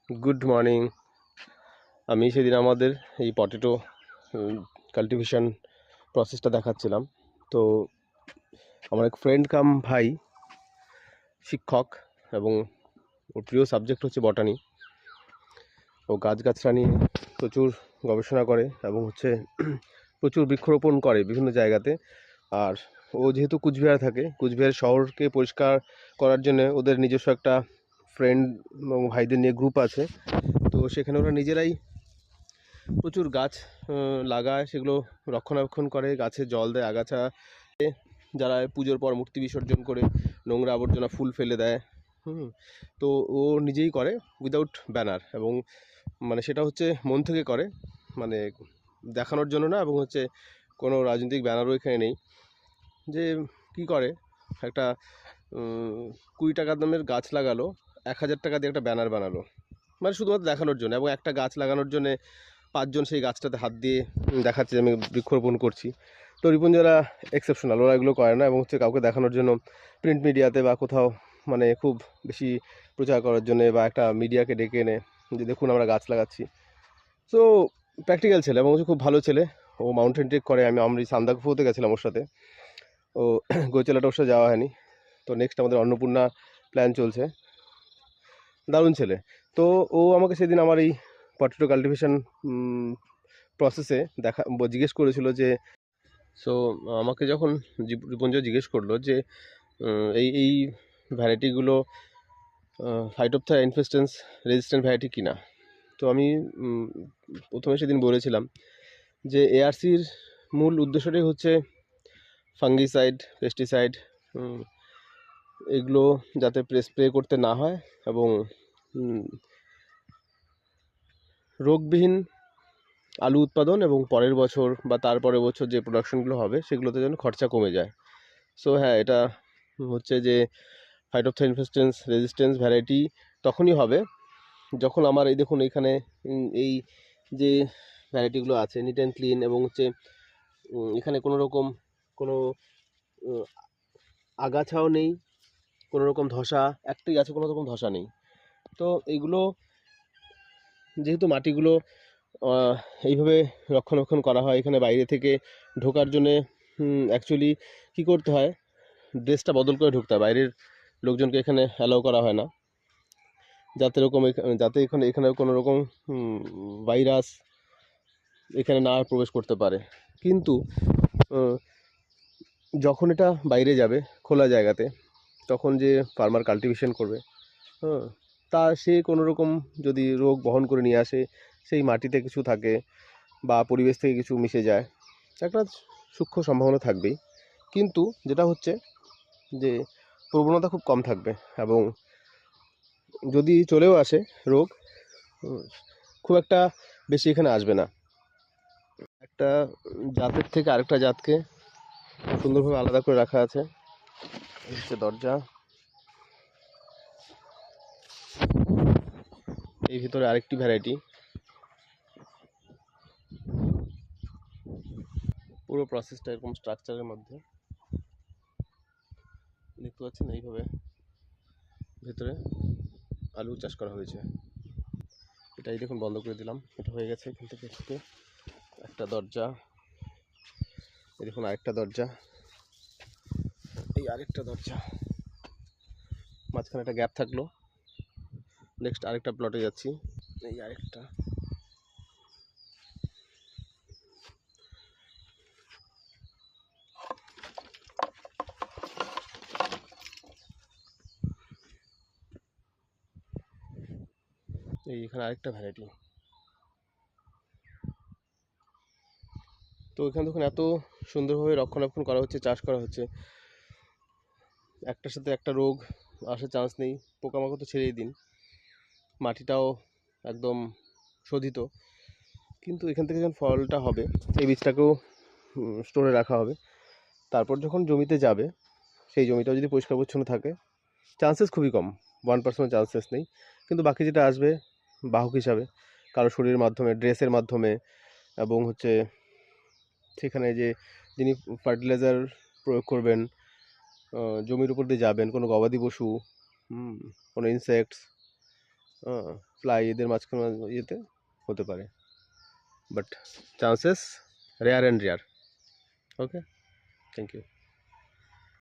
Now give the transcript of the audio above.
Good morning. আমি সেদিন আমাদের এই পটেটো কাল্টিভেশন প্রসেসটা দেখাচ্ছিলাম। তো আমার এক ফ্রেন্ড কাম ভাই শিক্ষক, এবং ওর প্রিয় সাবজেক্ট হচ্ছে বটানি। ও গাছগাছরা নিয়ে প্রচুর গবেষণা করে এবং প্রচুর বৃক্ষরোপণ করে বিভিন্ন জায়গাতে। আর ও যেহেতু কুচবিহার থাকে, কুচবিহার শহরকে পরিষ্কার করার জন্য ওদের নিজস্ব একটা ফ্রেন্ড এবং ভাইদের নিয়ে গ্রুপ আছে। তো সেখানে ওরা নিজেরাই প্রচুর গাছ লাগায়, সেগুলো রক্ষণাবেক্ষণ করে, গাছে জল দেয়, আগাছা যারা পুজোর পর মূর্তি বিসর্জন করে নোংরা আবর্জনা ফুল ফেলে দেয়। তো ও নিজেই করে উইদাউট ব্যানার, এবং মানে সেটা হচ্ছে মন থেকে করে, মানে দেখানোর জন্য না, এবং কোনো রাজনৈতিক ব্যানারও এখানে নেই। যে কি করে, একটা 20 টাকা দামের গাছ লাগালো, 1000 টাকা দিয়ে একটা ব্যানার বানালো, মানে শুধুমাত্র দেখানোর জন্য, এবং একটা গাছ লাগানোর জন্যে 5জন সেই গাছটাতে হাত দিয়ে দেখাচ্ছে যে আমি বৃক্ষরোপণ করছি। তো রিপনজেরা এক্সেপশনাল, ওরা এগুলো করে না, এবং কাউকে দেখানোর জন্য প্রিন্ট মিডিয়াতে বা কোথাও মানে খুব বেশি প্রচার করার জন্য বা একটা মিডিয়াকে ডেকে এনে যে দেখুন আমরা গাছ লাগাচ্ছি। সো প্র্যাকটিক্যাল ছেলে এবং খুব ভালো ছেলে। ও মাউন্টেন ট্রেক করে। আমি সান্দাকফুতে গেছিলাম ওর সাথে। ও গোচেলাটা ওর সাথে যাওয়া হয়নি। তো নেক্সট আমাদের অন্নপূর্ণা প্ল্যান চলছে। দারুণ ছেলে। তো ও আমাকে সেদিন আমার এই পটেটো কাল্টিভেশন প্রসেসে জিজ্ঞেস করেছিল যে, সো আমাকে যখন রিপঞ্জ জিজ্ঞেস করলো যে এই এই ভ্যারাইটিগুলো ফাইটোপথা ইনফেস্টেন্স রেজিস্ট্যান্ট ভ্যারাইটি কিনা। তো আমি প্রথমে সেদিন বলেছিলাম যে এআরসির মূল উদ্দেশ্যটাই হচ্ছে ফাঙ্গিসাইড, পেস্টিসাইড, এগুলো যাতে স্প্রে করতে না হয়, এবং রোগবিহীন আলু উৎপাদন, এবং পরের বছর বা তারপরের বছর যে প্রোডাকশনগুলো হবে সেগুলোতে যেন খরচা কমে যায়। সো হ্যাঁ, এটা হচ্ছে যে ফাইটোপথা ইনফেস্টেন্স রেজিস্ট্যান্স ভ্যারাইটি তখনই হবে যখন আমার এই দেখুন এখানে এই যে ভ্যারাইটিগুলো আছে নিট অ্যান্ড ক্লিন, এবং এখানে কোনো রকম কোনো আগাছাও নেই, কোনো রকম ধসা, একটি গাছে কোনো রকম ধসা নেই। তো এইগুলো যেহেতু মাটিগুলো এইভাবে রক্ষণাবেক্ষণ করা হয়, এখানে বাইরে থেকে ঢোকার জন্যে অ্যাকচুয়ালি কী করতে হয়, ড্রেসটা বদল করে ঢুকতে হয়। বাইরের লোকজনকে এখানে অ্যালাউ করা হয় না, যাতে এখানে কোনো রকম ভাইরাস এখানে না প্রবেশ করতে পারে। কিন্তু যখন এটা বাইরে যাবে খোলা জায়গাতে, তখন যে ফার্মার কাল্টিভেশন করবে, তা সে কোনো রকম যদি রোগ বহন করে নিয়ে আসে, সেই মাটিতে কিছু থাকে বা পরিবেশ থেকে কিছু মিশে যায়, একটা সূক্ষ্ম সম্ভাবনা থাকবেই। কিন্তু যেটা হচ্ছে যে প্রবণতা খুব কম থাকবে, এবং যদি চলেও আসে রোগ, খুব একটা বেশি এখানে আসবে না। একটা জাতের থেকে আরেকটা জাতকে সুন্দরভাবে আলাদা করে রাখা আছে। এই হচ্ছে দরজা, এই ভিতরে আরেকটি ভ্যারাইটি। পুরো প্রসেসটা এরকম স্ট্রাকচারের মধ্যে দেখতে পাচ্ছেন, এইভাবে ভেতরে আলু চাষ করা হয়েছে। এটাই দেখুন বন্ধ করে দিলাম, এটা হয়ে গেছে। এখান থেকে একটা দরজা, এই দেখুন আরেকটা দরজা, এই আরেকটা দরজা, মাঝখানে একটা গ্যাপ থাকলো। নেক্সট আরেকটা প্লটে যাচ্ছি, এই আরেকটা, এই এখানে আরেকটা ভ্যারাইটি। তো এখানে দেখুন এত সুন্দরভাবে রক্ষণাবেক্ষণ করা হচ্ছে, চাষ করা হচ্ছে, একটার সাথে একটা রোগ আসার চান্স নেই। পোকামাকড় তো ছেড়েই দিন, মাটিটাও একদম শোধিত। কিন্তু এখান থেকে যখন ফলটা হবে, এই বীজটাকেও স্টোরে রাখা হবে। তারপর যখন জমিতে যাবে, সেই জমিটাও যদি পরিষ্কার পরিচ্ছন্ন থাকে, চান্সেস খুবই কম, 1% চান্সেস নেই। কিন্তু বাকি যেটা আসবে বাহক হিসাবে, কারো শরীরের মাধ্যমে, ড্রেসের মাধ্যমে, এবং সেখানে যিনি ফার্টিলাইজার প্রয়োগ করবেন, জমির উপর দিয়ে যাবেন, কোনো গবাদি পশু, কোনো ইনসেক্টস, ফ্লাই এদের মাঝখানে ইয়েতে হতে পারে, but chances rare and rare. Okay, thank you.